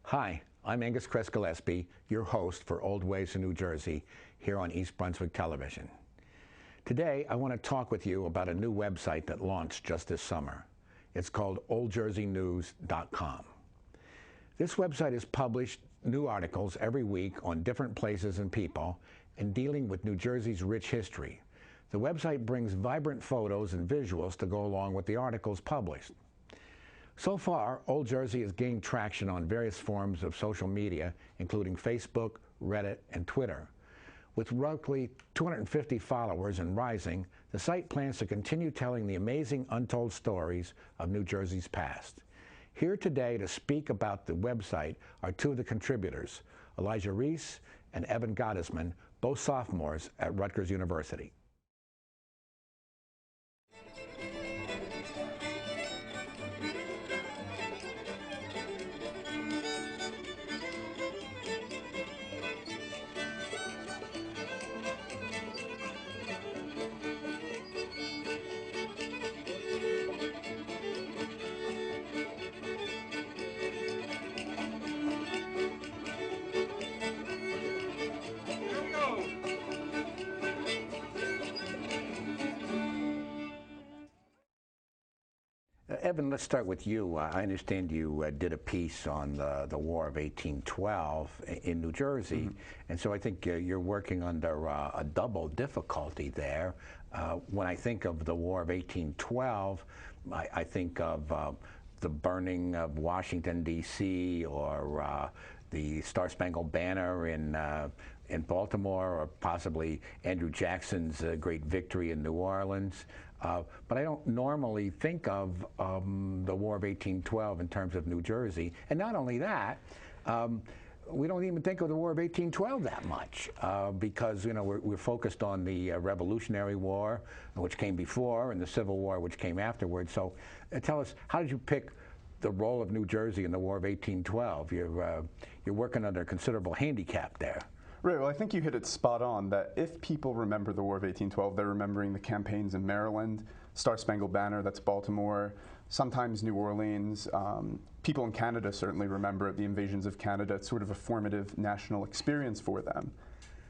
Hi, I'm Angus Kress Gillespie, your host for Old Ways in New Jersey, here on East Brunswick Television. Today, I want to talk with you about a new website that launched just this summer. It's called oldjerseynews.com. This website has published new articles every week on different places and people and dealing with New Jersey's rich history. The website brings vibrant photos and visuals to go along with the articles published. So far, Old Jersey has gained traction on various forms of social media, including Facebook, Reddit, and Twitter. With roughly 250 followers and rising, the site plans to continue telling the amazing untold stories of New Jersey's past. Here today to speak about the website are two of the contributors, Reiss and Gottesman, both sophomores at Rutgers University. Evan, let's start with you. I understand you did a piece on the War of 1812 in New Jersey, and so I think you're working under a double difficulty there. When I think of the War of 1812, I think of the burning of Washington, D.C., or the Star-Spangled Banner in Baltimore, or possibly Andrew Jackson's great victory in New Orleans. But I don't normally think of the War of 1812 in terms of New Jersey. And not only that, we don't even think of the War of 1812 that much because, you know, we're focused on the Revolutionary War, which came before, and the Civil War, which came afterwards. So tell us, how did you pick the role of New Jersey in the War of 1812? You're working under a considerable handicap there. Right, well, I think you hit it spot on that if people remember the War of 1812, they're remembering the campaigns in Maryland, Star-Spangled Banner, that's Baltimore, sometimes New Orleans. People in Canada certainly remember the invasions of Canada. It's sort of a formative national experience for them.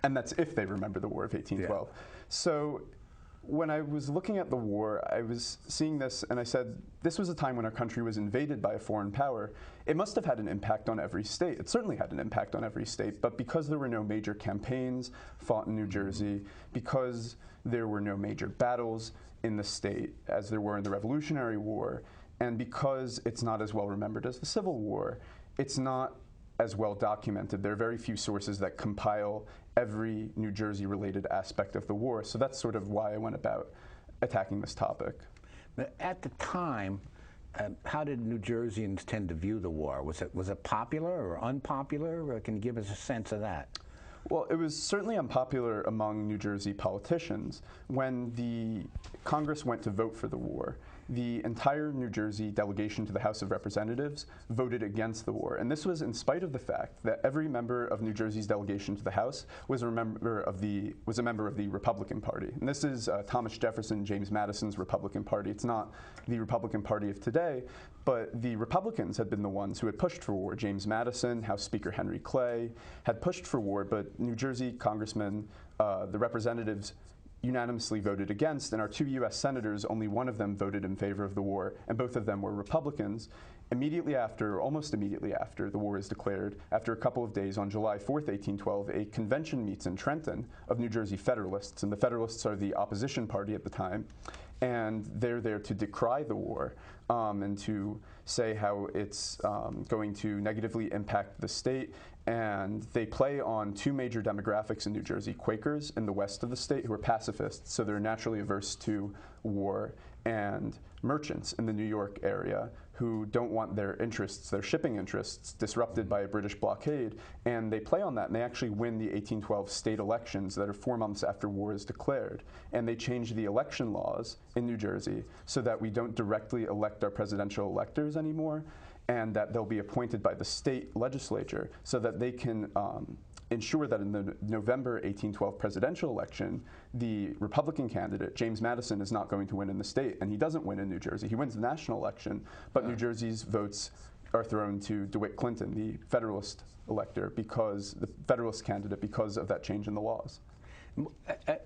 And that's if they remember the War of 1812. Yeah. So when I was looking at the war, I was seeing this and I said, this was a time when our country was invaded by a foreign power. It must have had an impact on every state. It certainly had an impact on every state, but because there were no major campaigns fought in New Jersey, because there were no major battles in the state as there were in the Revolutionary War, and because it's not as well remembered as the Civil War, it's not as well documented. There are very few sources that compile every New Jersey-related aspect of the war. So that's sort of why I went about attacking this topic. At the time, how did New Jerseyans tend to view the war? Was it popular or unpopular? Or can you give us a sense of that? Well, it was certainly unpopular among New Jersey politicians. When the Congress went to vote for the war, the entire New Jersey delegation to the House of Representatives voted against the war. And this was in spite of the fact that every member of New Jersey's delegation to the House was a member of the Republican Party. And this is Thomas Jefferson, James Madison's Republican Party. It's not the Republican Party of today, but the Republicans had been the ones who had pushed for war. James Madison, House Speaker Henry Clay had pushed for war, but New Jersey congressmen, the representatives, unanimously voted against, and our two U.S. senators, only one of them voted in favor of the war, and both of them were Republicans. Immediately after, or almost immediately after, the war is declared, after a couple of days, on July 4th, 1812, a convention meets in Trenton of New Jersey Federalists, and the Federalists are the opposition party at the time, and they're there to decry the war and to say how it's going to negatively impact the state. And they play on two major demographics in New Jersey: Quakers in the west of the state, who are pacifists, so they're naturally averse to war, and merchants in the New York area who don't want their interests, their shipping interests, disrupted by a British blockade. And they play on that, and they actually win the 1812 state elections that are 4 months after war is declared. And they change the election laws in New Jersey so that we don't directly elect our presidential electors anymore, and that they'll be appointed by the state legislature so that they can ensure that in the November 1812 presidential election, the Republican candidate, James Madison, is not going to win in the state, and he doesn't win in New Jersey. He wins the national election, but New Jersey's votes are thrown to DeWitt Clinton, the Federalist elector, the Federalist candidate, because of that change in the laws.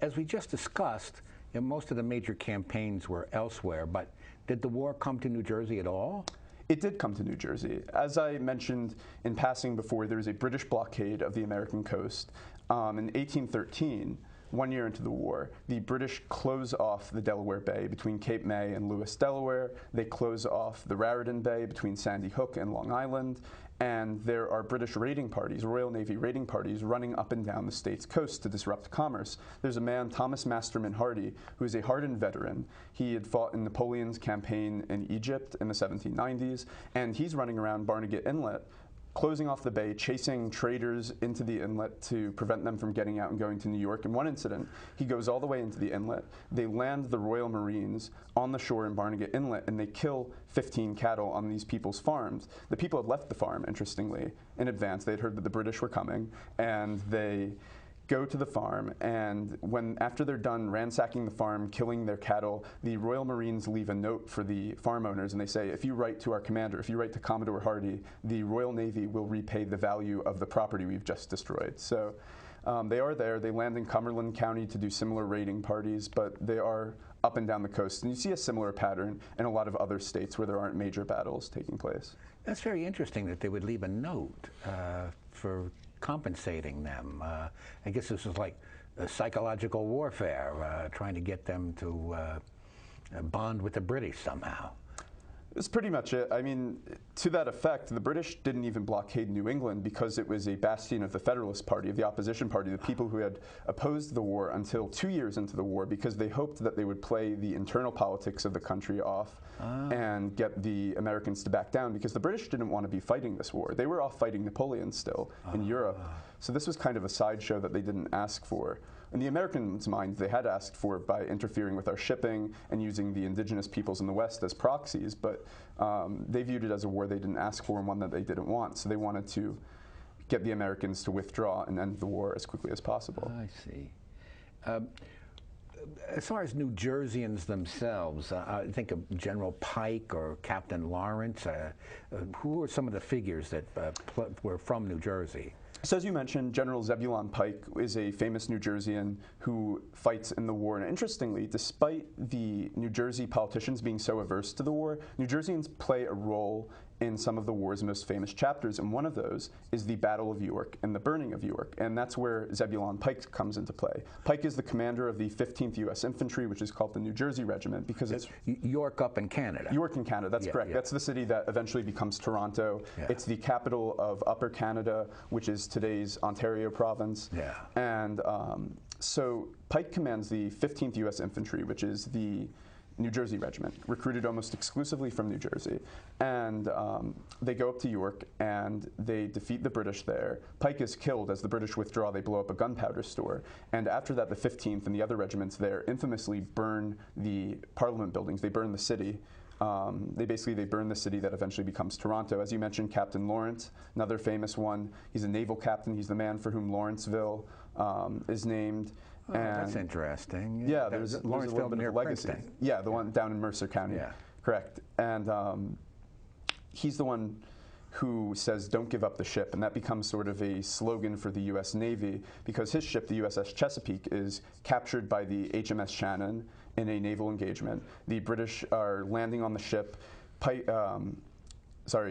As we just discussed, most of the major campaigns were elsewhere, but did the war come to New Jersey at all? It did come to New Jersey. As I mentioned in passing before, there was a British blockade of the American coast. In 1813, 1 year into the war, the British close off the Delaware Bay between Cape May and Lewis, Delaware. They close off the Raritan Bay between Sandy Hook and Long Island. And there are British raiding parties, Royal Navy raiding parties, running up and down the state's coast to disrupt commerce. There's a man, Thomas Masterman Hardy, who is a hardened veteran. He had fought in Napoleon's campaign in Egypt in the 1790s, and he's running around Barnegat Inlet, closing off the bay, chasing traders into the inlet to prevent them from getting out and going to New York. In one incident, he goes all the way into the inlet. They land the Royal Marines on the shore in Barnegat Inlet, and they kill 15 cattle on these people's farms. The people had left the farm, interestingly, in advance. They'd heard that the British were coming, and they go to the farm, and after they're done ransacking the farm, killing their cattle, the Royal Marines leave a note for the farm owners, and they say, if you write to our commander, if you write to Commodore Hardy, the Royal Navy will repay the value of the property we've just destroyed. So they are there. They land in Cumberland County to do similar raiding parties, but they are up and down the coast. And you see a similar pattern in a lot of other states where there aren't major battles taking place. That's very interesting that they would leave a note for compensating them. I guess this is like a psychological warfare, trying to get them to bond with the British somehow. That's pretty much it. I mean, to that effect, the British didn't even blockade New England because it was a bastion of the Federalist Party, of the opposition party, the people who had opposed the war until 2 years into the war, because they hoped that they would play the internal politics of the country off and get the Americans to back down, because the British didn't want to be fighting this war. They were off fighting Napoleon still in Europe. So this was kind of a sideshow that they didn't ask for. In the Americans' minds, they had asked for it by interfering with our shipping and using the indigenous peoples in the West as proxies, but they viewed it as a war they didn't ask for and one that they didn't want. So they wanted to get the Americans to withdraw and end the war as quickly as possible. I see. As far as New Jerseyans themselves, I think of General Pike or Captain Lawrence. Who are some of the figures that were from New Jersey? So as you mentioned, General Zebulon Pike is a famous New Jerseyan who fights in the war. And interestingly, despite the New Jersey politicians being so averse to the war, New Jerseyans play a role in some of the war's most famous chapters, and one of those is the Battle of York and the burning of York, and that's where Zebulon Pike comes into play. Pike is the commander of the 15th U.S. Infantry, which is called the New Jersey Regiment, because it's York up in Canada. York in Canada, that's correct. Yeah. That's the city that eventually becomes Toronto. Yeah. It's the capital of Upper Canada, which is today's Ontario province. Yeah. And so Pike commands the 15th U.S. Infantry, which is the New Jersey Regiment, recruited almost exclusively from New Jersey. And they go up to York and they defeat the British there. Pike is killed. As the British withdraw, they blow up a gunpowder store. And after that, the 15th and the other regiments there infamously burn the Parliament buildings. They burn the city. They burn the city that eventually becomes Toronto. As you mentioned, Captain Lawrence, another famous one. He's a naval captain. He's the man for whom Lawrenceville is named. Oh, that's interesting. Yeah, there's a little bit of a legacy. Princeton. Yeah, the one down in Mercer County. Yeah. Correct. And he's the one who says, "Don't give up the ship," and that becomes sort of a slogan for the U.S. Navy, because his ship, the USS Chesapeake, is captured by the HMS Shannon in a naval engagement. The British are landing on the ship.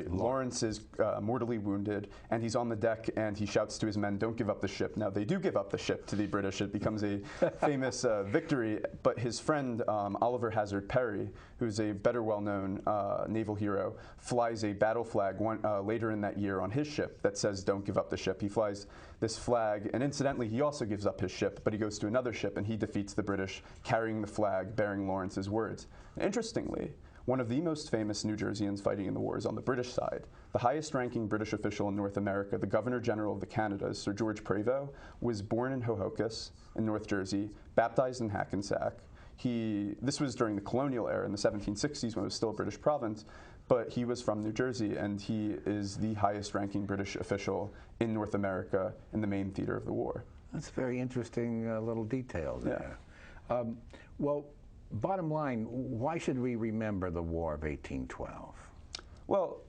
Lawrence is mortally wounded, and he's on the deck, and he shouts to his men, "Don't give up the ship." Now, they do give up the ship to the British. It becomes a famous victory, but his friend, Oliver Hazard Perry, who's a better well-known naval hero, flies a battle flag later in that year on his ship that says, "Don't give up the ship." He flies this flag, and incidentally, he also gives up his ship, but he goes to another ship, and he defeats the British, carrying the flag, bearing Lawrence's words. Interestingly, one of the most famous New Jerseyans fighting in the war is on the British side. The highest-ranking British official in North America, the Governor-General of the Canadas, Sir George Prevost, was born in Hohokus in North Jersey, baptized in Hackensack. This was during the colonial era in the 1760s when it was still a British province, but he was from New Jersey, and he is the highest-ranking British official in North America in the main theater of the war. That's a very interesting little detail there. Yeah. Well, bottom line, why should we remember the War of 1812? Well,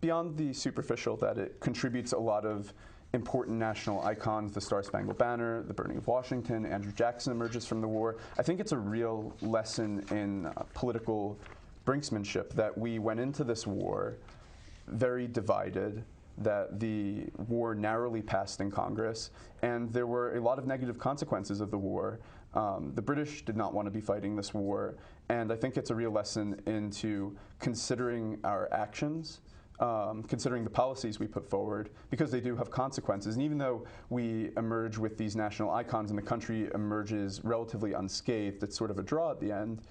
beyond the superficial, that it contributes a lot of important national icons, the Star-Spangled Banner, the burning of Washington, Andrew Jackson emerges from the war. I think it's a real lesson in political brinksmanship that we went into this war very divided, that the war narrowly passed in Congress, and there were a lot of negative consequences of the war. The British did not want to be fighting this war, and I think it's a real lesson into considering our actions, considering the policies we put forward, because they do have consequences. And even though we emerge with these national icons and the country emerges relatively unscathed, it's sort of a draw at the end,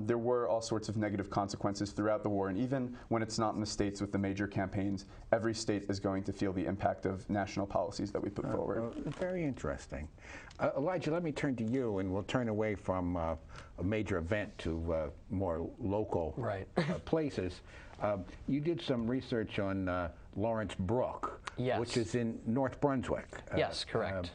there were all sorts of negative consequences throughout the war. And even when it's not in the states with the major campaigns, every state is going to feel the impact of national policies that we put forward. Very interesting. Elijah, let me turn to you, and we'll turn away from a major event to more local places. You did some research on Lawrence Brook, which is in North Brunswick. Yes, correct.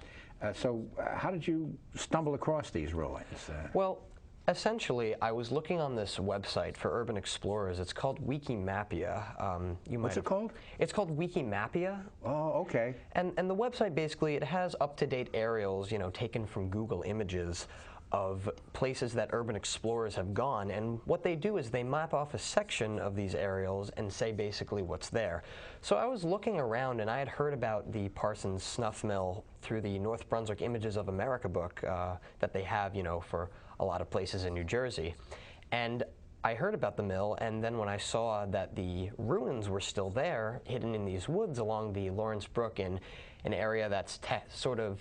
So how did you stumble across these ruins? Well, essentially, I was looking on this website for urban explorers. It's called Wikimapia. What's it called? It's called Wikimapia. Oh, okay. And the website, basically, it has up-to-date aerials, taken from Google Images of places that urban explorers have gone. And what they do is they map off a section of these aerials and say basically what's there. So I was looking around, and I had heard about the Parsons Snuff Mill through the North Brunswick Images of America book that they have, for a lot of places in New Jersey. And I heard about the mill, and then when I saw that the ruins were still there, hidden in these woods along the Lawrence Brook in an area that's sort of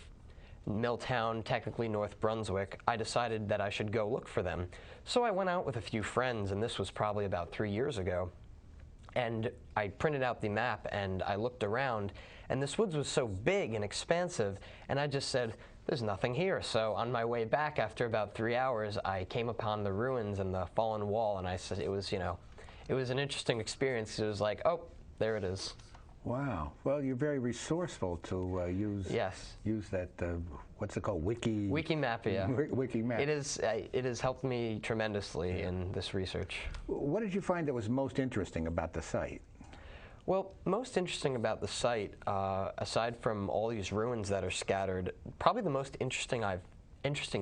Milltown, technically North Brunswick, I decided that I should go look for them. So I went out with a few friends, and this was probably about 3 years ago, and I printed out the map and I looked around, and this woods was so big and expansive, and I just said, there's nothing here. So on my way back after about 3 hours, I came upon the ruins and the fallen wall, and I said it was, it was an interesting experience. It was like, oh, there it is. Wow. Well, you're very resourceful to use that, what's it called, Wikimapia. Wikimap. It has helped me tremendously in this research. What did you find that was most interesting about the site? Well, most interesting about the site, aside from all these ruins that are scattered, probably the most interesting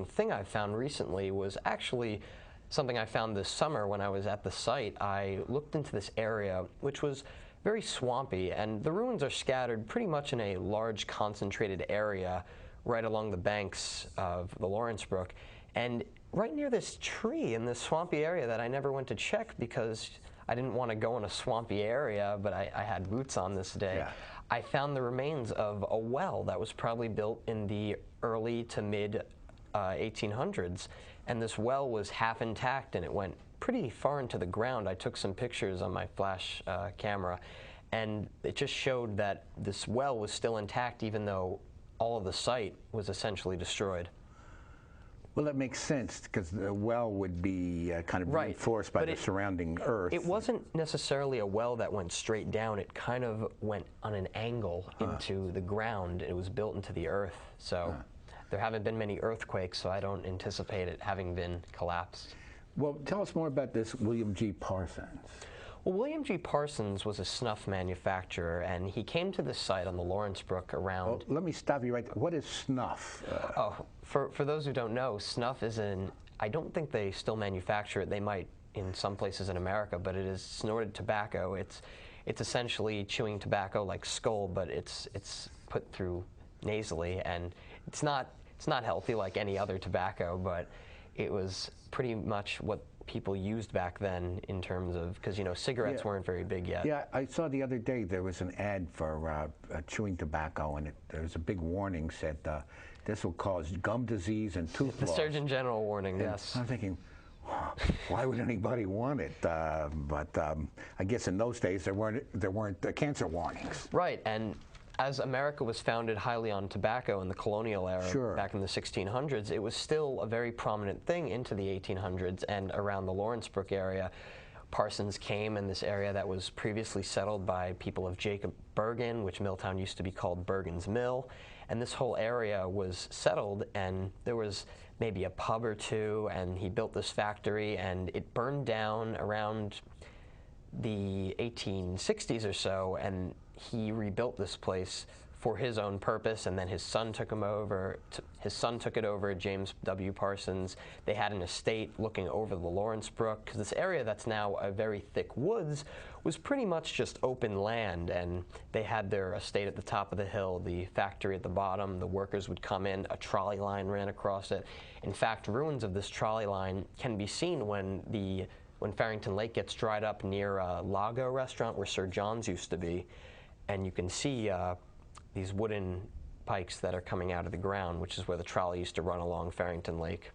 thing I've found recently was actually something I found this summer when I was at the site. I looked into this area, which was very swampy, and the ruins are scattered pretty much in a large concentrated area right along the banks of the Lawrence Brook. And right near this tree in this swampy area that I never went to check because I didn't want to go in a swampy area, but I had boots on this day. Yeah. I found the remains of a well that was probably built in the early to mid 1800s, and this well was half intact, and it went pretty far into the ground. I took some pictures on my flash camera, and it just showed that this well was still intact even though all of the site was essentially destroyed. Well, that makes sense, because the well would be kind of reinforced by the surrounding earth. It wasn't necessarily a well that went straight down. It kind of went on an angle into the ground. It was built into the earth. So there haven't been many earthquakes, so I don't anticipate it having been collapsed. Well, tell us more about this William G. Parsons. Well, William G. Parsons was a snuff manufacturer, and he came to this site on the Lawrence Brook around... Well, let me stop you right there. What is snuff? For those who don't know, snuff is I don't think they still manufacture it. They might in some places in America, but it is snorted tobacco. It's essentially chewing tobacco like skull, but it's put through nasally, and it's not healthy like any other tobacco, but it was pretty much what people used back then in terms of, because cigarettes weren't very big yet. Yeah, I saw the other day there was an ad for chewing tobacco, and there was a big warning said this will cause gum disease and tooth loss. The Surgeon General warning, and yes. I'm thinking, why would anybody want it? But I guess in those days there weren't cancer warnings. Right, and as America was founded highly on tobacco in the colonial era back in the 1600s, it was still a very prominent thing into the 1800s, and around the Lawrence Brook area, Parsons came in this area that was previously settled by people of Jacob Bergen, which Milltown used to be called Bergen's Mill, and this whole area was settled, and there was maybe a pub or two, and he built this factory, and it burned down around the 1860s or so, and he rebuilt this place for his own purpose, and then his son took him over. His son took it over, James W. Parsons. They had an estate looking over the Lawrence Brook, because this area that's now a very thick woods was pretty much just open land, and they had their estate at the top of the hill, the factory at the bottom. The workers would come in, a trolley line ran across it. In fact, ruins of this trolley line can be seen when Farrington Lake gets dried up near a Lago restaurant where Sir John's used to be, and you can see these wooden pikes that are coming out of the ground, which is where the trolley used to run along Farrington Lake.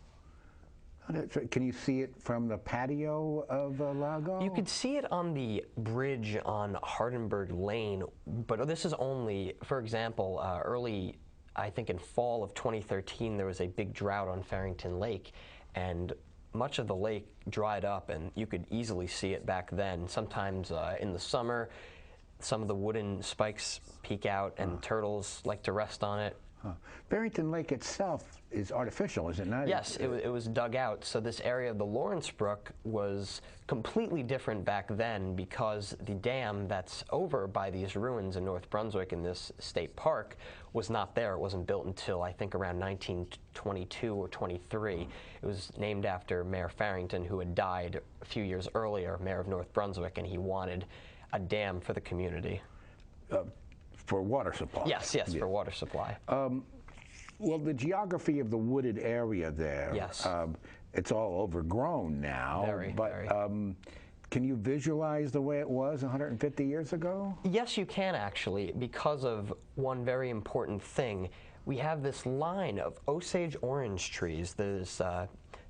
Can you see it from the patio of Lago? You could see it on the bridge on Hardenberg Lane, but this is only, for example, early, I think in fall of 2013, there was a big drought on Farrington Lake, and much of the lake dried up, and you could easily see it back then. Sometimes in the summer, some of the wooden spikes peek out, and turtles like to rest on it. Farrington Lake itself is artificial, is it not? Yes, it was dug out. So this area of the Lawrence Brook was completely different back then, because the dam that's over by these ruins in North Brunswick in this state park was not there. It wasn't built until, I think, around 1922 or 23. It was named after Mayor Farrington, who had died a few years earlier, mayor of North Brunswick, and he wanted a dam for the community. For water supply? Yes, yeah. For water supply. Well, the geography of the wooded area there, yes. It's all overgrown now. Very. Can you visualize the way it was 150 years ago? Yes, you can actually, because of one very important thing. We have this line of Osage orange trees. There's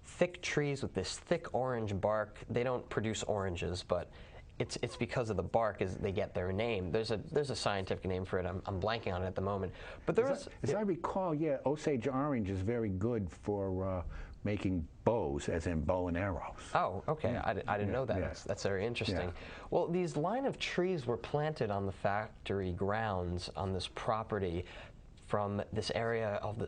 thick trees with this thick orange bark. They don't produce oranges, but it's because of the bark as they get their name. There's a scientific name for it. I'm blanking on it at the moment. But as I recall, yeah, Osage orange is very good for making bows, as in bow and arrows. Oh, okay. Yeah. I didn't know that. Yeah. That's very interesting. Yeah. Well, these line of trees were planted on the factory grounds on this property from this area of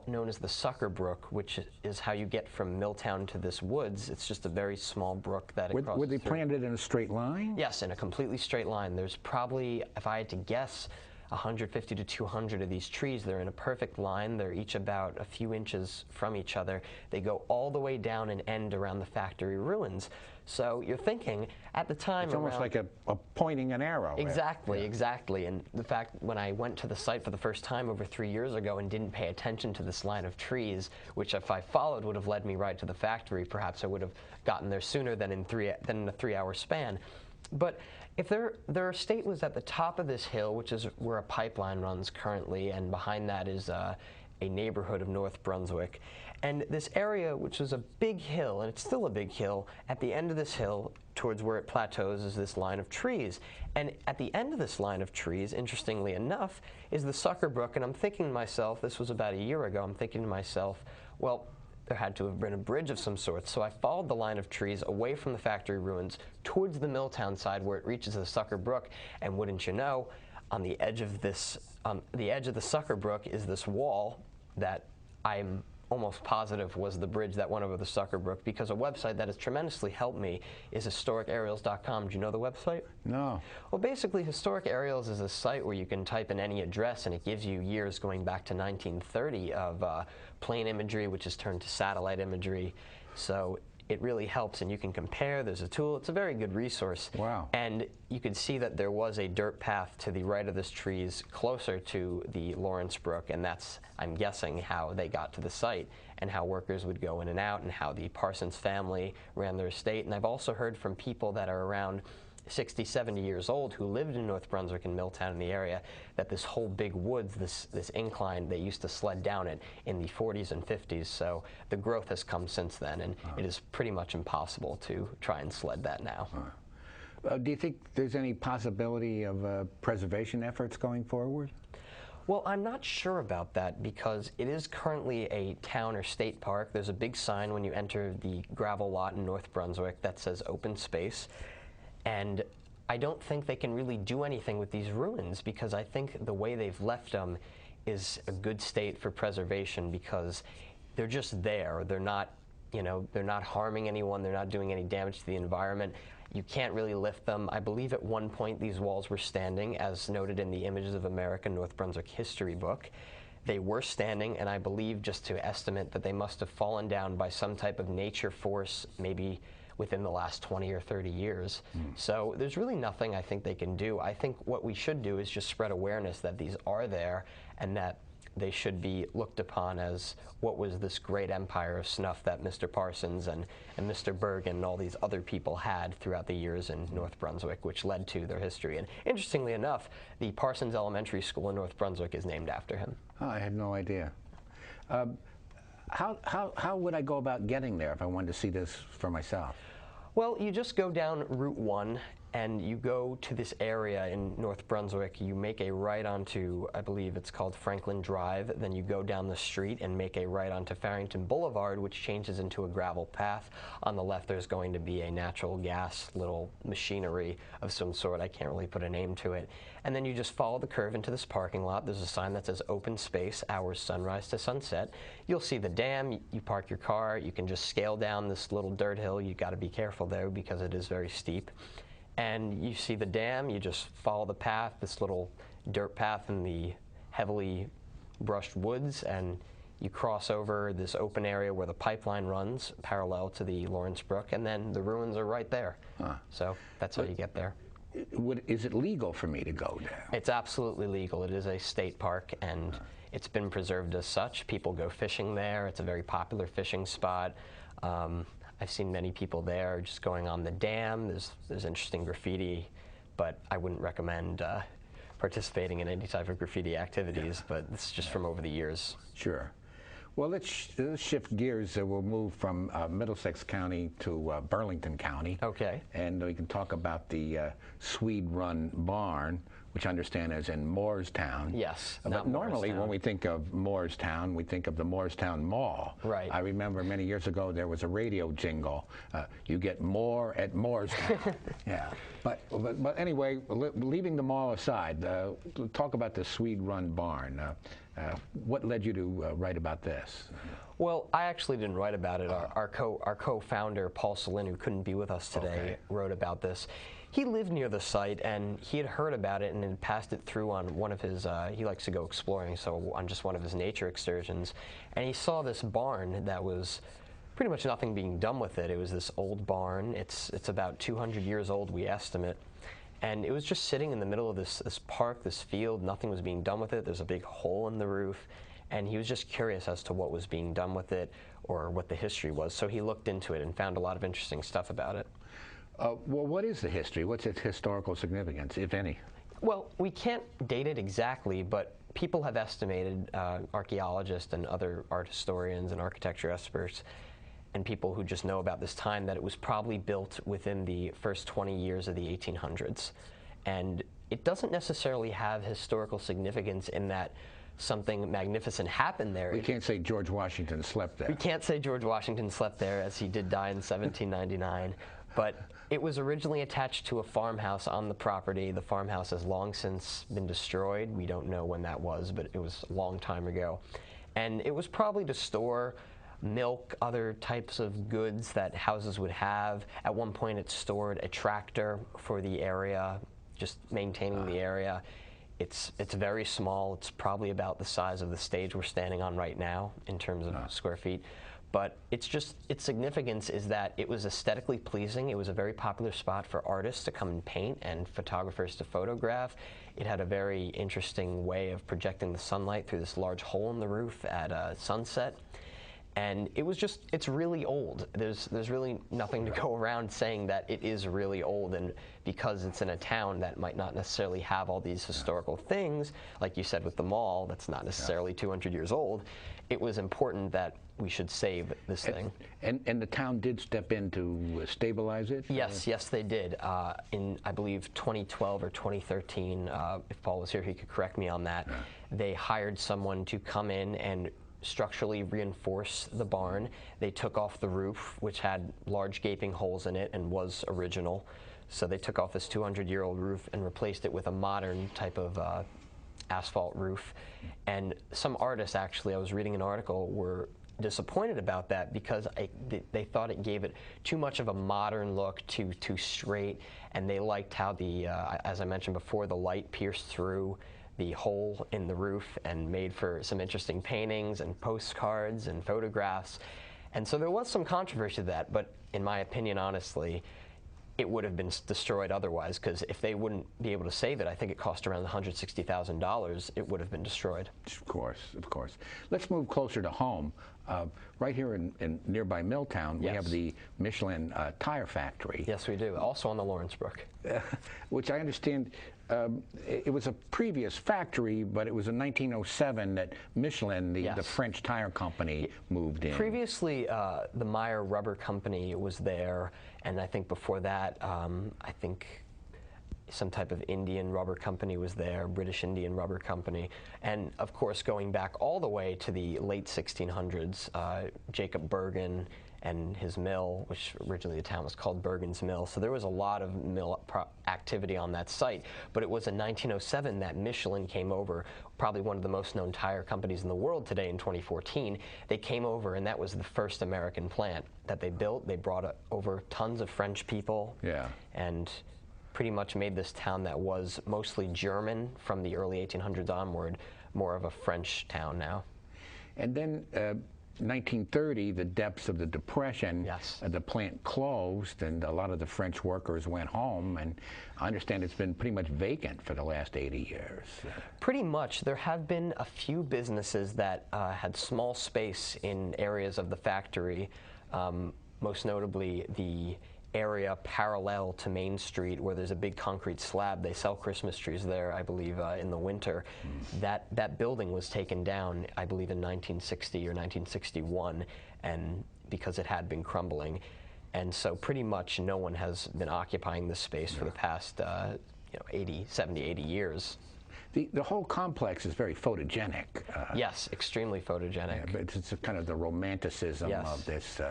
known as the Sucker Brook, which is how you get from Milltown to this woods. It's just a very small brook that it crosses Were they through. planted in a straight line? Yes, in a completely straight line. There's probably, if I had to guess, 150 to 200 of these trees. They're in a perfect line. They're each about a few inches from each other. They go all the way down and end around the factory ruins. So you're thinking, at the time, it's almost like a pointing an arrow. Exactly, exactly. And the fact, when I went to the site for the first time over 3 years ago and didn't pay attention to this line of trees, which if I followed would have led me right to the factory, perhaps I would have gotten there sooner than in a 3-hour span. But if their estate was at the top of this hill, which is where a pipeline runs currently, and behind that is a neighborhood of North Brunswick. And this area, which was a big hill, and it's still a big hill, at the end of this hill, towards where it plateaus, is this line of trees. And at the end of this line of trees, interestingly enough, is the Sucker Brook. And I'm thinking to myself, this was about a year ago, I'm thinking to myself, well, there had to have been a bridge of some sort. So I followed the line of trees away from the factory ruins towards the Milltown side where it reaches the Sucker Brook. And wouldn't you know, on the edge of this, the edge of the Sucker Brook is this wall that I'm almost positive was the bridge that went over the Sucker Brook, because a website that has tremendously helped me is historicaerials.com. Do you know the website? No. Well, basically, Historic Aerials is a site where you can type in any address, and it gives you years going back to 1930 of plane imagery, which is turned to satellite imagery. So it really helps, and you can compare. There's a tool. It's a very good resource. Wow. And you can see that there was a dirt path to the right of this trees closer to the Lawrence Brook, and that's, I'm guessing, how they got to the site and how workers would go in and out and how the Parsons family ran their estate. And I've also heard from people that are around 60, 70 years old who lived in North Brunswick and Milltown in the area, that this whole big woods, this incline, they used to sled down it in the 40s and 50s. So the growth has come since then, and it is pretty much impossible to try and sled that now. Do you think there's any possibility of preservation efforts going forward? Well, I'm not sure about that, because it is currently a town or state park. There's a big sign when you enter the gravel lot in North Brunswick that says open space. And I don't think they can really do anything with these ruins, because I think the way they've left them is a good state for preservation, because they're just there. They're not You know, they're not harming anyone, they're not doing any damage to the environment. You can't really lift them. I believe at one point these walls were standing, as noted in the Images of America North Brunswick history book. They were standing, and I believe, just to estimate, that they must have fallen down by some type of nature force, maybe within the last 20 or 30 years. So there's really nothing I think they can do. I think what we should do is just spread awareness that these are there and that they should be looked upon as what was this great empire of snuff that Mr. Parsons and Mr. Bergen and all these other people had throughout the years in North Brunswick, which led to their history. And interestingly enough, the Parsons Elementary School in North Brunswick is named after him. Oh, I had no idea. How would I go about getting there if I wanted to see this for myself? Well, you just go down Route 1 and you go to this area in North Brunswick. You make a right onto, I believe it's called Franklin Drive. Then you go down the street and make a right onto Farrington Boulevard, which changes into a gravel path. On the left, there's going to be a natural gas little machinery of some sort. I can't really put a name to it. And then you just follow the curve into this parking lot. There's a sign that says open space, hours sunrise to sunset. You'll see the dam. You park your car. You can just scale down this little dirt hill. You've got to be careful there because it is very steep. And you see the dam, you just follow the path, this little dirt path in the heavily brushed woods, and you cross over this open area where the pipeline runs parallel to the Lawrence Brook, and then the ruins are right there. So that's how you get there. Is it legal for me to go there? It's absolutely legal. It is a state park, and it's been preserved as such. People go fishing there. It's a very popular fishing spot. I've seen many people there just going on the dam. There's interesting graffiti, but I wouldn't recommend participating in any type of graffiti activities, but this is just from over the years. Sure. Well, let's shift gears. We'll move from Middlesex County to Burlington County. Okay. And we can talk about the Swede Run Barn, which I understand is in Moorestown. Yes. But normally when we think of Moorestown, we think of the Moorestown Mall. Right. I remember many years ago there was a radio jingle, you get more at Moorestown. Yeah. But anyway, leaving the mall aside, talk about the Swede Run Barn. What led you to write about this? Well, I actually didn't write about it. Our co-founder, Paul Selin, who couldn't be with us today, wrote about this. He lived near the site, and he had heard about it and had passed it through on one of his, he likes to go exploring, so on just one of his nature excursions. And he saw this barn that was pretty much nothing being done with it. It was this old barn. It's about 200 years old, we estimate. And it was just sitting in the middle of this park, this field. Nothing was being done with it. There's a big hole in the roof. And he was just curious as to what was being done with it or what the history was. So he looked into it and found a lot of interesting stuff about it. Well, what is the history? What's its historical significance, if any? Well, we can't date it exactly, but people have estimated, archaeologists and other art historians and architecture experts, and people who just know about this time, that it was probably built within the first 20 years of the 1800s. And it doesn't necessarily have historical significance in that something magnificent happened there. We can't say George Washington slept there. We can't say George Washington slept there, as he did die in 1799. But it was originally attached to a farmhouse on the property. The farmhouse has long since been destroyed. We don't know when that was, but it was a long time ago. And it was probably to store milk, other types of goods that houses would have. At one point it stored a tractor for the area, just maintaining the area. It's very small. It's probably about the size of the stage we're standing on right now in terms of square feet. But its significance is that it was aesthetically pleasing. It was a very popular spot for artists to come and paint and photographers to photograph. It had a very interesting way of projecting the sunlight through this large hole in the roof at sunset. And it's really old. There's really nothing to go around saying that it is really old, and because it's in a town that might not necessarily have all these historical things, like you said with the mall, that's not necessarily 200 years old, it was important that we should save this thing. And the town did step in to stabilize it? Yes, yes they did. In, I believe, 2012 or 2013, if Paul was here, he could correct me on that, they hired someone to come in and structurally reinforce the barn. They took off the roof, which had large gaping holes in it and was original. So they took off this 200-year-old roof and replaced it with a modern type of asphalt roof. And some artists, actually, I was reading an article, were disappointed about that because they thought it gave it too much of a modern look, too straight, and they liked how as I mentioned before, the light pierced through the hole in the roof and made for some interesting paintings and postcards and photographs. And so there was some controversy to that, but in my opinion, honestly, it would have been destroyed otherwise, because if they wouldn't be able to save it, I think it cost around $160,000, it would have been destroyed. Of course, of course. Let's move closer to home. Right here in nearby Milltown, we have the Michelin tire factory. Yes, we do. Also on the Lawrence Brook. Which I understand, it was a previous factory, but it was in 1907 that Michelin, the French tire company, moved in. Previously, the Meyer Rubber Company was there, and I think before that, I think some type of Indian rubber company was there, British Indian Rubber Company. And of course, going back all the way to the late 1600s, Jacob Bergen and his mill, which originally the town was called Bergen's Mill. So there was a lot of mill activity on that site. But it was in 1907 that Michelin came over, probably one of the most known tire companies in the world today in 2014. They came over, and that was the first American plant that they built. They brought over tons of French people. And pretty much made this town that was mostly German from the early 1800s onward more of a French town now. And then 1930, the depths of the Depression, the plant closed and a lot of the French workers went home, and I understand it's been pretty much vacant for the last 80 years. Pretty much. There have been a few businesses that had small space in areas of the factory, most notably the area parallel to Main Street where there's a big concrete slab. They sell Christmas trees there, I believe, in the winter. That building was taken down, I believe, in 1960 or 1961, and because it had been crumbling. And so pretty much no one has been occupying this space for the past 70, 80 years. The whole complex is very photogenic. Yes, extremely photogenic. But it's kind of the romanticism of this.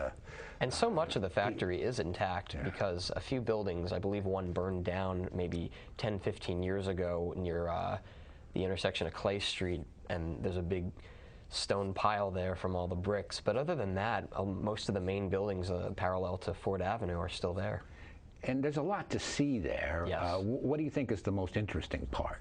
And so much of the factory is intact because a few buildings, I believe one burned down maybe 10, 15 years ago near the intersection of Clay Street, and there's a big stone pile there from all the bricks. But other than that, most of the main buildings parallel to Ford Avenue are still there. And there's a lot to see there. What do you think is the most interesting part?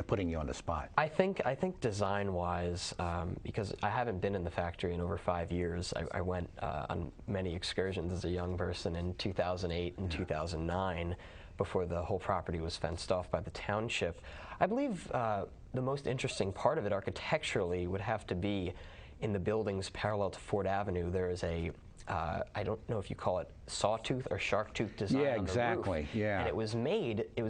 Putting you on the spot. I think design-wise, because I haven't been in the factory in over 5 years. I went on many excursions as a young person in 2008 and 2009, before the whole property was fenced off by the township. I believe the most interesting part of it architecturally would have to be in the buildings parallel to Ford Avenue. There is a I don't know if you call it sawtooth or shark tooth design on the roof. And it was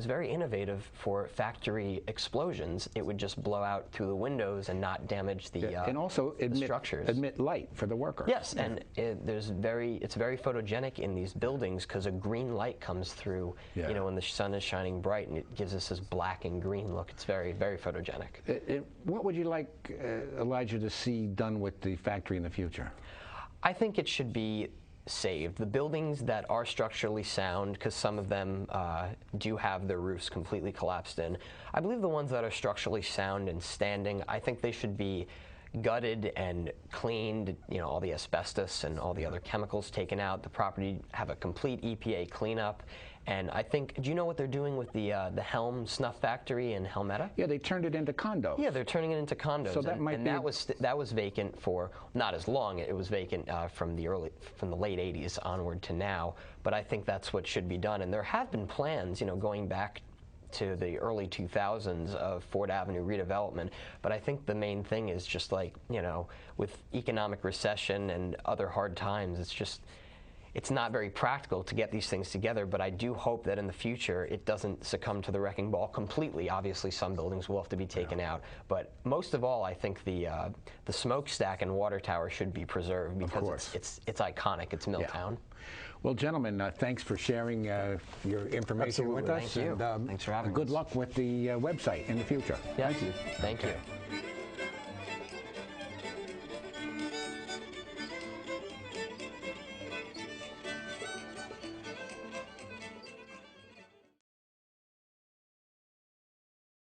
very innovative for factory explosions. It would just blow out through the windows and not damage the and also structures. Emit light for the workers. Yes, and it's very photogenic in these buildings because a green light comes through, when the sun is shining bright, and it gives us this black and green look. It's very, very photogenic. What would you like, Elijah, to see done with the factory in the future? I think it should be saved. The buildings that are structurally sound, because some of them do have their roofs completely collapsed in, I believe the ones that are structurally sound and standing, I think they should be gutted and cleaned, all the asbestos and all the other chemicals taken out, the property have a complete EPA cleanup. And I think, do you know what they're doing with the Helm Snuff Factory in Helmetta? Yeah, they turned it into condos. Yeah, they're turning it into condos. So that might be. That was vacant for not as long. It was vacant from the late '80s onward to now. But I think that's what should be done. And there have been plans, going back to the early 2000s of Ford Avenue redevelopment. But I think the main thing is just like, with economic recession and other hard times, it's not very practical to get these things together, but I do hope that in the future it doesn't succumb to the wrecking ball completely. Obviously, some buildings will have to be taken out, but most of all, I think the smokestack and water tower should be preserved because it's iconic. It's Milltown. Well, gentlemen, thanks for sharing your information with us. Thank you. And, thanks for having us. Good luck with the website in the future. Yes. Thank you.